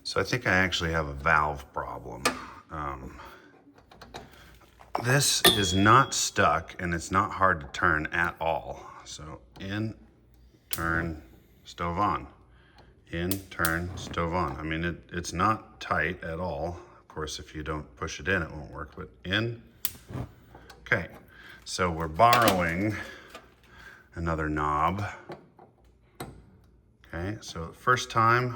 So I think I actually have a valve problem. This is not stuck and it's not hard to turn at all. So in, turn, stove on. In, turn, stove on. I mean, it's not tight at all. Of course, if you don't push it in, it won't work, but in. Okay, so we're borrowing another knob. Okay, so first time,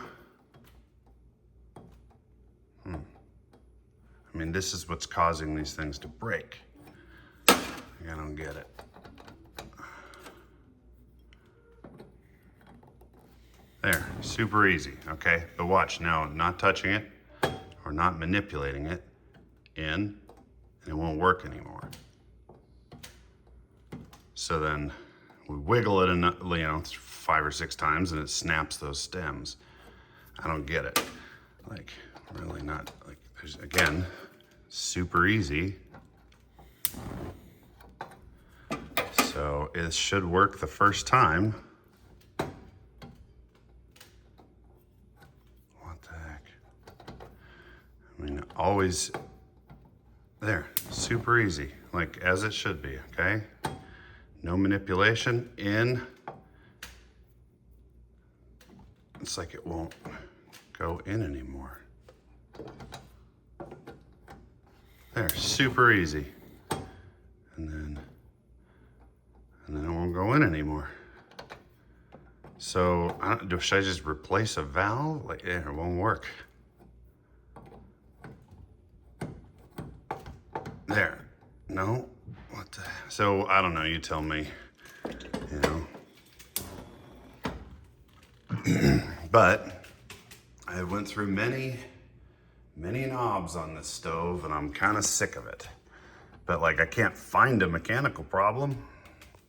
I mean, this is what's causing these things to break. I don't get it. There, super easy, okay? But watch, now not touching it or not manipulating it in, and it won't work anymore. So then we wiggle it 5 or 6 times and it snaps those stems. I don't get it. Like, really not, like, there's, again, super easy. So it should work the first time. What the heck? I mean, always, there, super easy, like as it should be, okay? No manipulation, in. It's like it won't go in anymore. There, super easy. And then it won't go in anymore. So, should I just replace a valve? Like, yeah, it won't work. There, no, what the, so I don't know, you tell me, you know. But I went through many knobs on this stove and I'm kind of sick of it. But like, I can't find a mechanical problem.